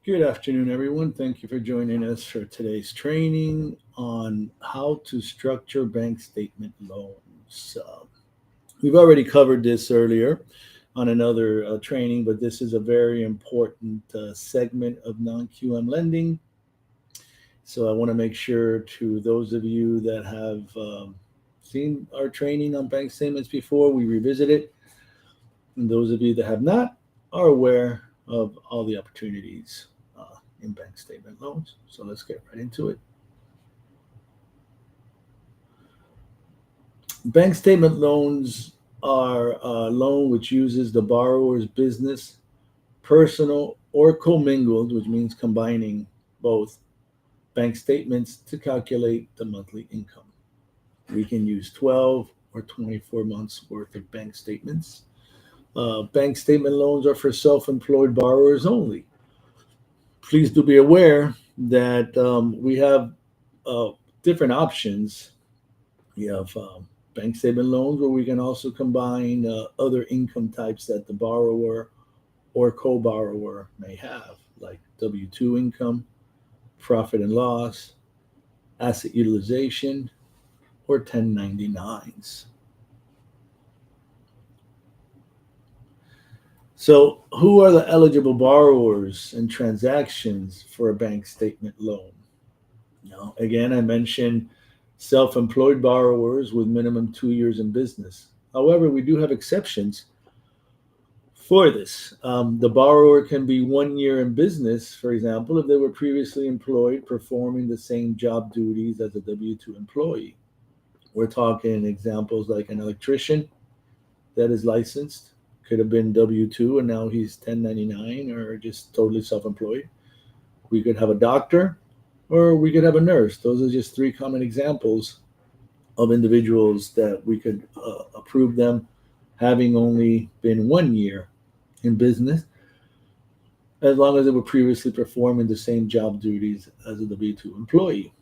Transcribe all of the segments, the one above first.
Good afternoon, everyone. Thank you for joining us for today's training on how to structure bank statement loans. We've already covered this earlier on another training, but this is a very important segment of non QM lending. So I want to make sure to those of you that have seen our training on bank statements before, we revisit it. And those of you that have not are aware of all the opportunities in bank statement loans. So let's get right into it. Bank statement loans are a loan which uses the borrower's business, personal, or commingled, which means combining both bank statements to calculate the monthly income. We can use 12 or 24 months worth of bank statements. Bank statement loans are for self employed borrowers only. Please do be aware that we have uh, different options. We have bank statement loans where we can also combine other income types that the borrower or co borrower may have, like W 2 income, profit and loss, asset utilization, or 1099s. So, who are the eligible borrowers and transactions for a bank statement loan? Now, again, I mentioned self employed borrowers with minimum 2 years in business. However, we do have exceptions for this. The borrower can be 1 year in business, for example, if they were previously employed performing the same job duties as a W 2 employee. We're talking examples like an electrician that is licensed, could have been W 2 and now he's 1099 or just totally self employed. We could have a doctor or we could have a nurse. Those are just three common examples of individuals that we could approve them having only been 1 year in business, as long as they were previously performing the same job duties as a W 2 employee.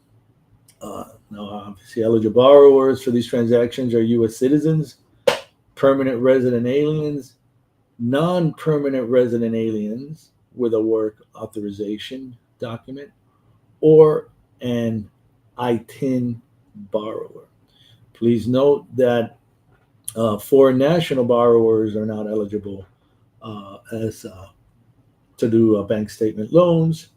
Now, obviously, eligible borrowers for these transactions are U.S. citizens, permanent resident aliens, non permanent resident aliens with a work authorization document, or an ITIN borrower. Please note that foreign national borrowers are not eligible as to do bank statement loans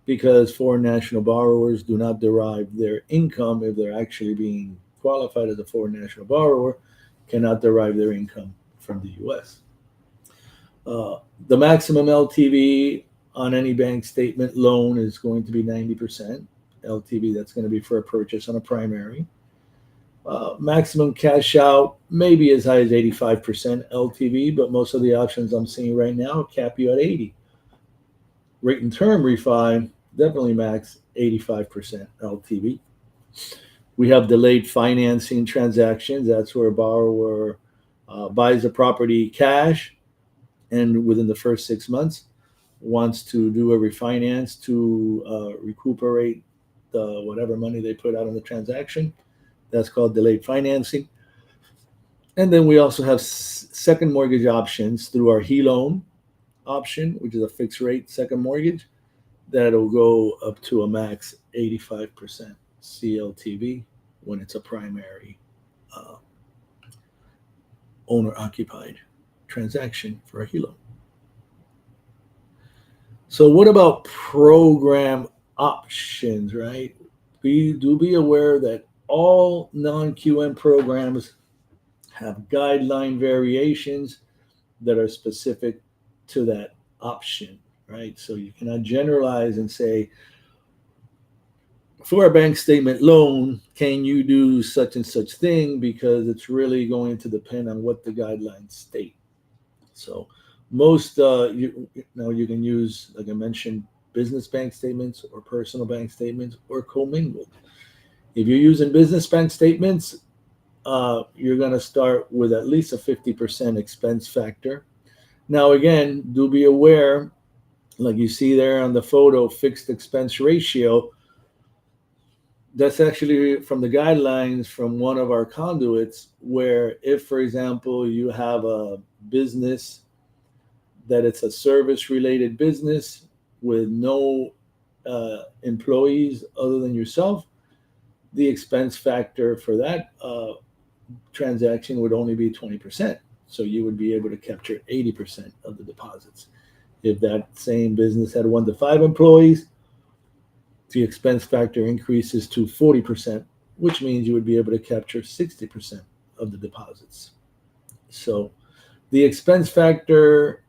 because foreign national borrowers do not derive their income if they're actually being qualified as a foreign national borrower, cannot derive their income from the U.S. The maximum LTV on any bank statement loan is going to be 90% LTV. That's going to be for a purchase on a primary. Maximum cash out may be as high as 85% LTV, but most of the options I'm seeing right now cap you at 80. Rate and term refi, definitely max 85% LTV. We have delayed financing transactions. That's where a borrower buys a property cash and within the first 6 months wants to do a refinance to recuperate the whatever money they put out on the transaction. That's called delayed financing. And then we also have second mortgage options through our HELOAN option, which is a fixed rate second mortgage that'll go up to a max 85% CLTV when it's a primary uh, owner occupied transaction for a HELOAN. So, what about program options, right? Be aware that all non QM programs have guideline variations that are specific to that option, right? So you cannot generalize and say, for a bank statement loan, can you do such and such thing? Because it's really going to depend on what the guidelines state. So most, you can use, like I mentioned, business bank statements or personal bank statements or commingled. If you're using business bank statements, you're going to start with at least a 50% expense factor. Now, again, do be aware, like you see there on the photo, fixed expense ratio. That's actually from the guidelines from one of our conduits, where if, for example, you have a business that it's a service related business, with no employees other than yourself, the expense factor for that transaction would only be 20%. So you would be able to capture 80% of the deposits. If that same business had 1 to 5 employees, the expense factor increases to 40%, which means you would be able to capture 60% of the deposits. So the expense factor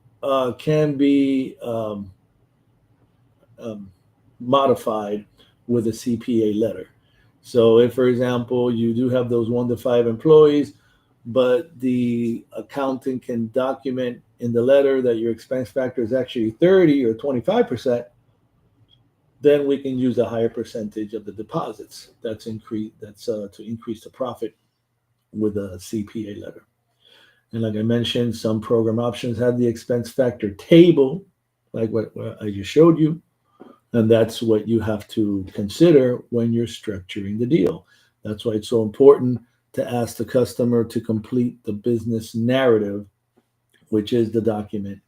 can be modified with a CPA letter. So if, for example, you do have those 1 to 5 employees, but the accountant can document in the letter that your expense factor is actually 30 or 25%, then we can use a higher percentage of the deposits. That's to increase the profit with a CPA letter. And like I mentioned, some program options have the expense factor table, like what I just showed you. And that's what you have to consider when you're structuring the deal. That's why it's so important to ask the customer to complete the business narrative, which is the document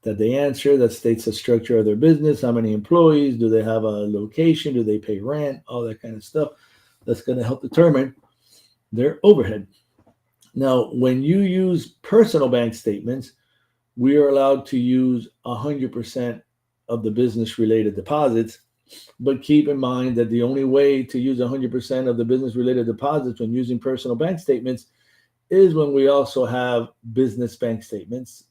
that they answer that states the structure of their business, how many employees, do they have a location, do they pay rent, all that kind of stuff. That's going to help determine their overhead. Now, when you use personal bank statements, we are allowed to use 100% of the business related deposits, but keep in mind that the only way to use 100% of the business related deposits when using personal bank statements is when we also have business bank statements.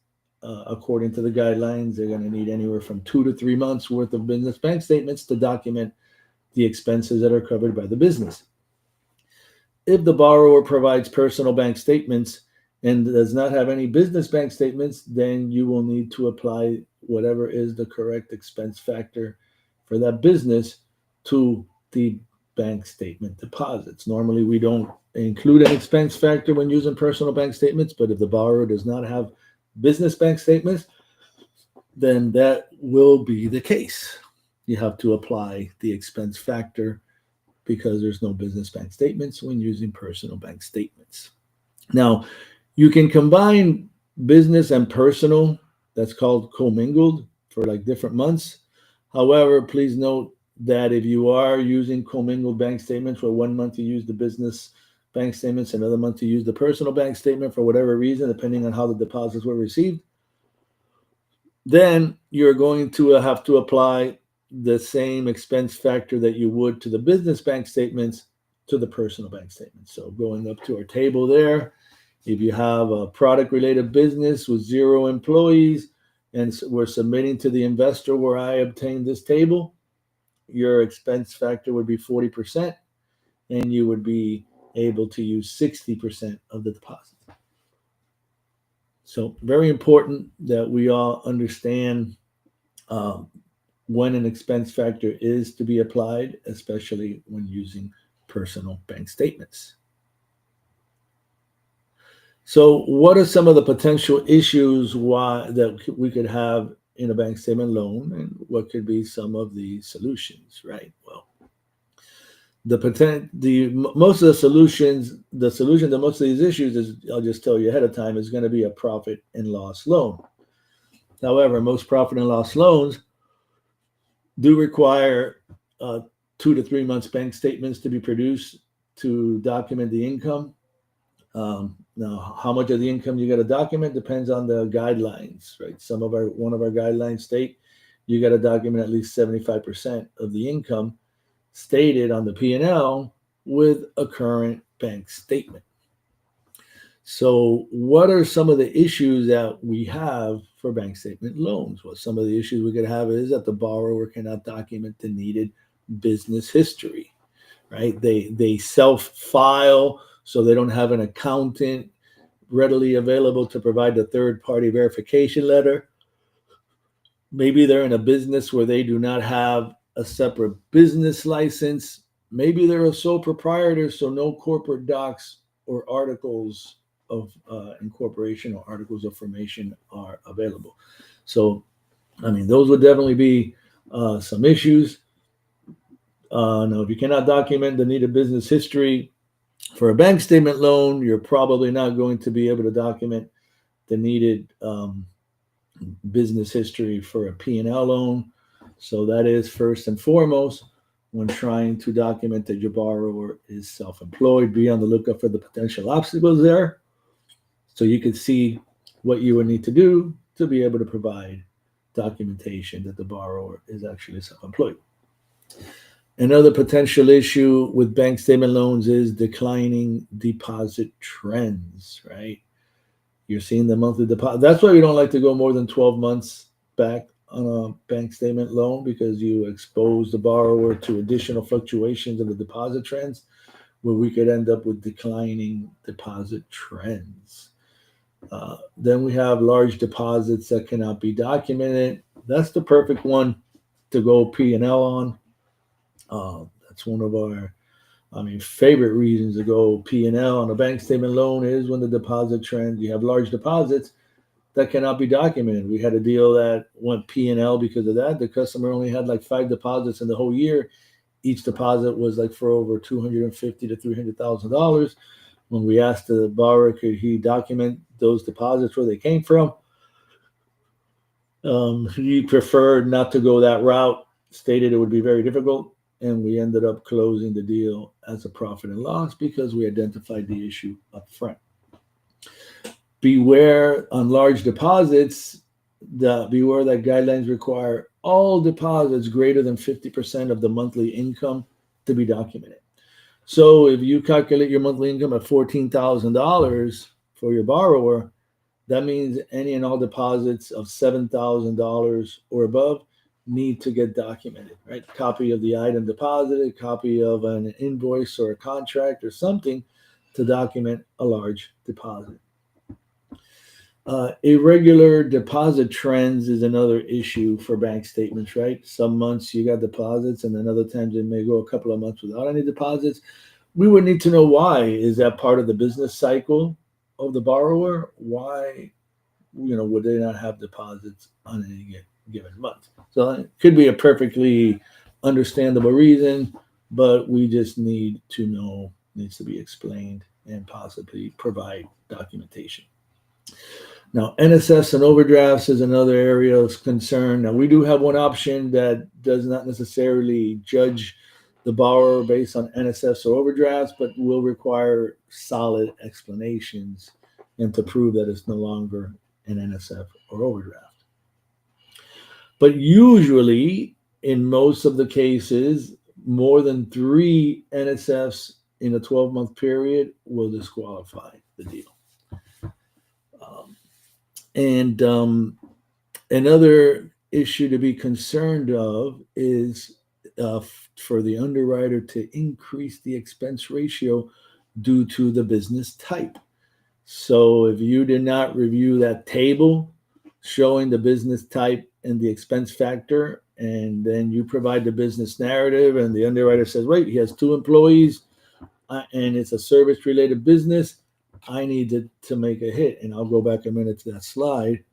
According to the guidelines, they're going to need anywhere from 2 to 3 months worth of business bank statements to document the expenses that are covered by the business. If the borrower provides personal bank statements and does not have any business bank statements, then you will need to apply whatever is the correct expense factor for that business to the bank statement deposits. Normally, we don't include an expense factor when using personal bank statements, but if the borrower does not have business bank statements, then that will be the case. You have to apply the expense factor because there's no business bank statements when using personal bank statements. Now, you can combine business and personal, that's called commingled, for like different months. However, please note that if you are using commingled bank statements, for 1 month you use the business bank statements, another month you use the personal bank statement for whatever reason, depending on how the deposits were received, then you're going to have to apply the same expense factor that you would to the business bank statements to the personal bank statements. So going up to our table there, if you have a product related business with 0 employees and we're submitting to the investor where I obtained this table, your expense factor would be 40% and you would be able to use 60% of the deposit. So very important that we all understand when an expense factor is to be applied, especially when using personal bank statements. So what are some of the potential issues that we could have in a bank statement loan, and what could be some of the solutions, right? Well, most of the solution to most of these issues is, I'll just tell you ahead of time, is going to be a profit and loss loan. However, most profit and loss loans do require 2 to 3 months bank statements to be produced to document the income. Now, how much of the income you got to document depends on the guidelines, right? One of our guidelines state you got to document at least 75% of the income stated on the P&L with a current bank statement. So what are some of the issues that we have for bank statement loans? Well, some of the issues we could have is that the borrower cannot document the needed business history, right? They self-file, so they don't have an accountant readily available to provide the third-party verification letter. Maybe they're in a business where they do not have a separate business license. Maybe they're a sole proprietor, so no corporate docs or articles of incorporation or articles of formation are available. So, I mean, those would definitely be some issues. Now, if you cannot document the needed business history for a bank statement loan, you're probably not going to be able to document the needed business history for a P&L loan. So that is first and foremost when trying to document that your borrower is self-employed. Be on the lookout for the potential obstacles there, so you can see what you would need to do to be able to provide documentation that the borrower is actually self-employed. Another potential issue with bank statement loans is declining deposit trends, right? You're seeing the monthly deposit. That's why we don't like to go more than 12 months back on a bank statement loan, because you expose the borrower to additional fluctuations in the deposit trends where we could end up with declining deposit trends. Then we have large deposits that cannot be documented. That's the perfect one to go P&L on. That's one of our, favorite reasons to go P&L on a bank statement loan is when the deposit trend, you have large deposits that cannot be documented. We had a deal that went P&L because of that. The customer only had like 5 deposits in the whole year. Each deposit was like for over $250,000 to $300,000. When we asked the borrower, could he document those deposits, where they came from, he preferred not to go that route, stated it would be very difficult, and we ended up closing the deal as a profit and loss because we identified the issue up front. Beware on large deposits, beware that guidelines require all deposits greater than 50% of the monthly income to be documented. So if you calculate your monthly income at $14,000 for your borrower, that means any and all deposits of $7,000 or above need to get documented, right? Copy of the item deposited, copy of an invoice or a contract or something to document a large deposit. Irregular deposit trends is another issue for bank statements, right? Some months you got deposits, and then other times it may go a couple of months without any deposits. We would need to know why. Is that part of the business cycle of the borrower? Why, would they not have deposits on any given month? So it could be a perfectly understandable reason, but we just need to know, needs to be explained, and possibly provide documentation. Now, NSFs and overdrafts is another area of concern. Now, we do have one option that does not necessarily judge the borrower based on NSFs or overdrafts, but will require solid explanations and to prove that it's no longer an NSF or overdraft. But usually, in most of the cases, more than 3 NSFs in a 12-month period will disqualify the deal. And another issue to be concerned of is for the underwriter to increase the expense ratio due to the business type. So if you did not review that table showing the business type and the expense factor, and then you provide the business narrative, and the underwriter says, wait, he has 2 employees and it's a service-related business, I needed to make a hit. And I'll go back a minute to that slide.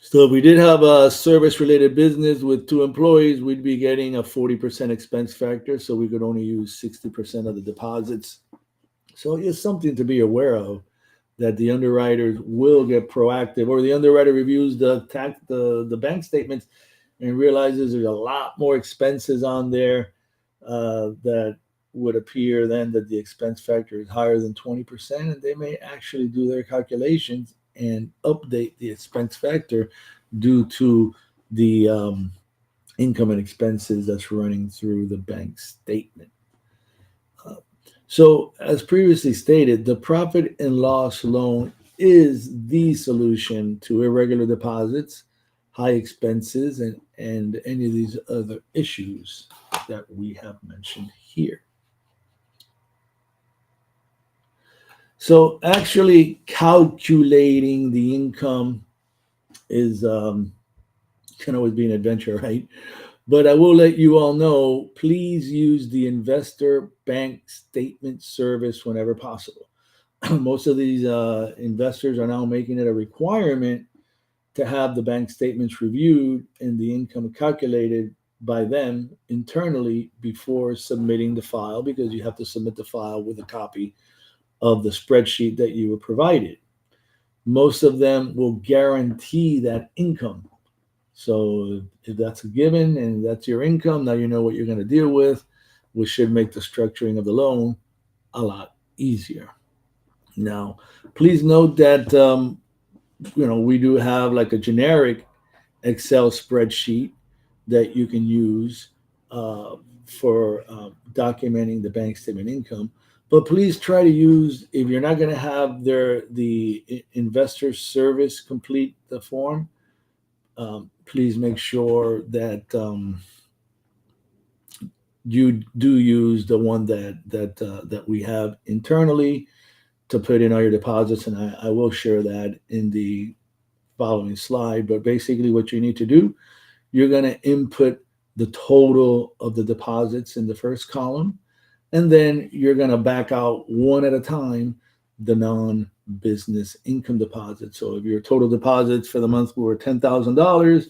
So if we did have a service-related business with 2 employees, we'd be getting a 40% expense factor, so we could only use 60% of the deposits. So it's something to be aware of, that the underwriters will get proactive, or the underwriter reviews the bank statements and realizes there's a lot more expenses on there that would appear then that the expense factor is higher than 20%, and they may actually do their calculations and update the expense factor due to the income and expenses that's running through the bank statement. So as previously stated, the profit and loss loan is the solution to irregular deposits, high expenses, and any of these other issues that we have mentioned here. So actually calculating the income is can always be an adventure, right? But I will let you all know, please use the investor bank statement service whenever possible. Most of these investors are now making it a requirement to have the bank statements reviewed and the income calculated by them internally before submitting the file, because you have to submit the file with a copy of the spreadsheet that you were provided. most of them will guarantee that income. So if that's a given and that's your income, now you know what you're going to deal with, which should make the structuring of the loan a lot easier. Now, please note that we do have like a generic Excel spreadsheet that you can use uh, for documenting the bank statement income. But please try to use, if you're not going to have the investor service complete the form, please make sure that you do use the one that we have internally to put in all your deposits, and I will share that in the following slide. But basically, what you need to do, you're going to input the total of the deposits in the first column, and then you're going to back out one at a time the non-business income deposits. So if your total deposits for the month were $10,000,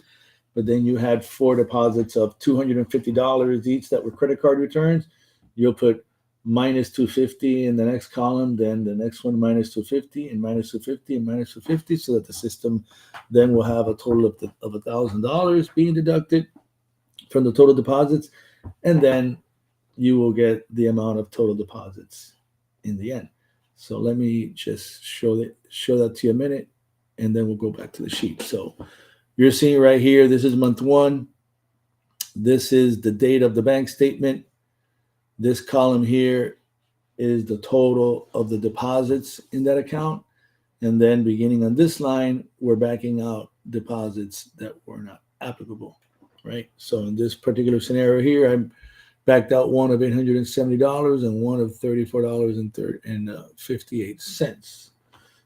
but then you had four deposits of $250 each that were credit card returns, you'll put minus 250 in the next column, then the next one minus 250 and minus 250 and minus 250, so that the system then will have a total of $1,000 being deducted from the total deposits, and then you will get the amount of total deposits in the end. So let me just show that to you a minute, and then we'll go back to the sheet. So you're seeing right here, this is month one. This is the date of the bank statement. This column here is the total of the deposits in that account. And then beginning on this line, we're backing out deposits that were not applicable, right? So in this particular scenario here, I backed out one of $870 and one of $34.58.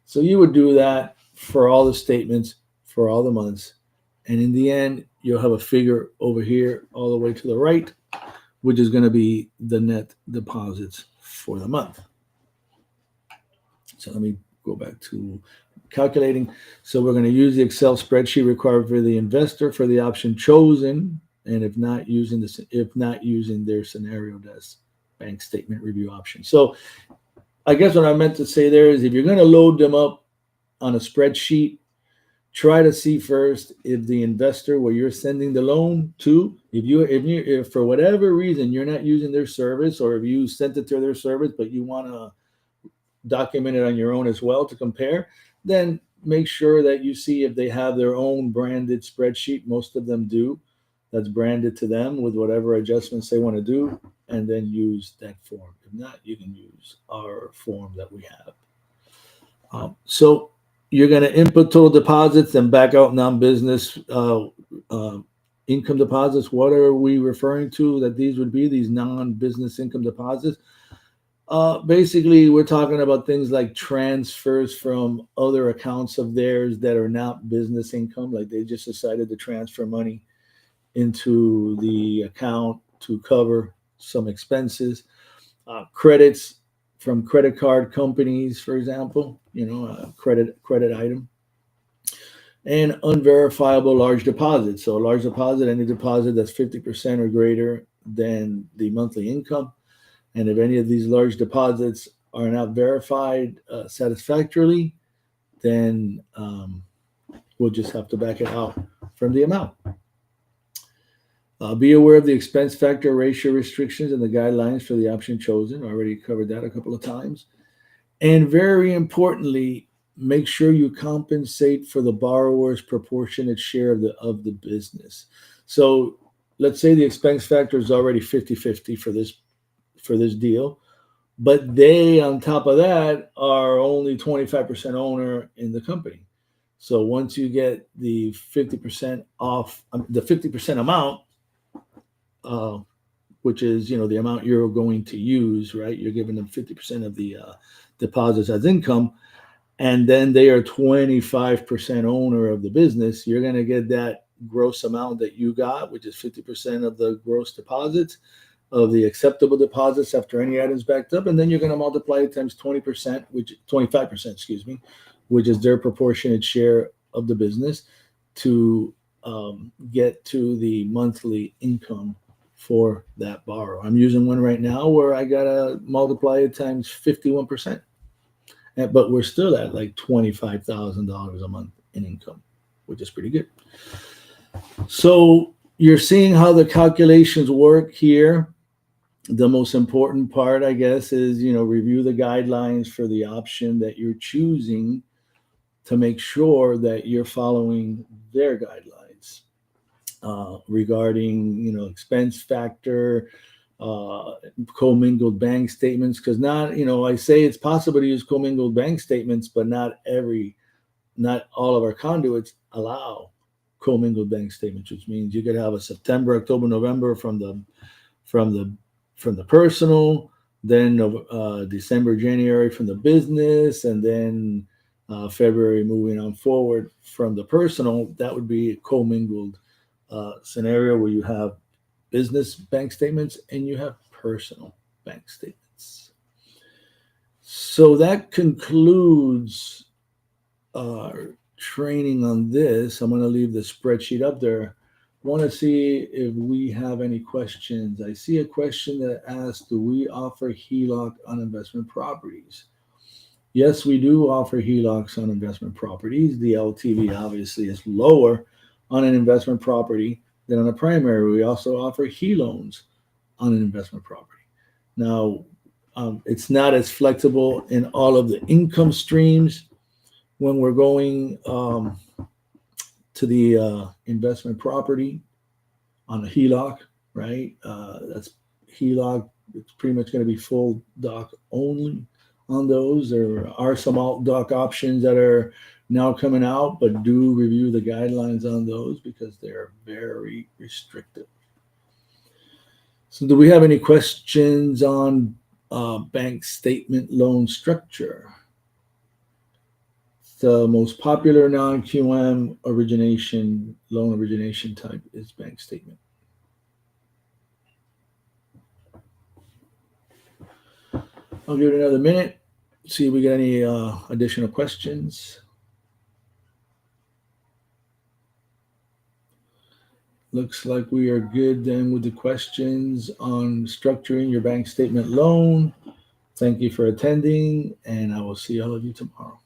So you would do that for all the statements, for all the months. And in the end, you'll have a figure over here all the way to the right, which is going to be the net deposits for the month. So let me go back to calculating. So we're going to use the Excel spreadsheet required for the investor for the option chosen, and if not using their scenario desk bank statement review option. So I guess what I meant to say there is, if you're going to load them up on a spreadsheet, try to see first if the investor where you're sending the loan to, if for whatever reason you're not using their service, or if you sent it to their service but you want to document it on your own as well to compare, then make sure that you see if they have their own branded spreadsheet. Most of them do. That's branded to them with whatever adjustments they want to do, and then use that form. If not, you can use our form that we have. So you're going to input total deposits and back out non-business income deposits. What are we referring to that these would be, these non-business income deposits? Basically, we're talking about things like transfers from other accounts of theirs that are not business income, like they just decided to transfer money into the account to cover some expenses. Credits from credit card companies, for example, a credit item, and unverifiable large deposits. So a large deposit, any deposit that's 50% or greater than the monthly income. And if any of these large deposits are not verified satisfactorily, then we'll just have to back it out from the amount. Be aware of the expense factor ratio restrictions and the guidelines for the option chosen. I already covered that a couple of times. And very importantly, make sure you compensate for the borrower's proportionate share of the business. So let's say the expense factor is already 50-50 for this deal, but they, on top of that, are only 25% owner in the company. So once you get the 50% off, the 50% amount, which is the amount you're going to use, right? You're giving them 50% of the deposits as income, and then they are 25% owner of the business. You're going to get that gross amount that you got, which is 50% of the gross deposits, of the acceptable deposits after any items backed up, and then you're going to multiply it times 25%, which is their proportionate share of the business, to get to the monthly income for that borrower. I'm using one right now where I gotta multiply it times 51%, but we're still at like $25,000 a month in income, which is pretty good. So you're seeing how the calculations work here. The most important part, I guess, is review the guidelines for the option that you're choosing to make sure that you're following their guidelines regarding expense factor, commingled bank statements. Because not I say it's possible to use commingled bank statements, but not all of our conduits allow commingled bank statements, which means you could have a September, October, November from the personal, then December, January from the business, and then February moving on forward from the personal. That would be a commingled scenario where you have business bank statements and you have personal bank statements. So that concludes our training on this. I'm going to leave the spreadsheet up there. Want to see if we have any questions. I see a question that asks, do we offer HELOC on investment properties? Yes, we do offer HELOCs on investment properties. The LTV obviously is lower on an investment property than on a primary. We also offer HE loans on an investment property. Now, it's not as flexible in all of the income streams when we're going to the investment property on a HELOC, right? That's HELOC. It's pretty much going to be full doc only on those. There are some alt doc options that are now coming out, but do review the guidelines on those because they're very restrictive. So do we have any questions on bank statement loan structure? The most popular non-QM loan origination type is bank statement. I'll give it another minute, see if we get any additional questions. Looks like we are good then with the questions on structuring your bank statement loan. Thank you for attending, and I will see all of you tomorrow.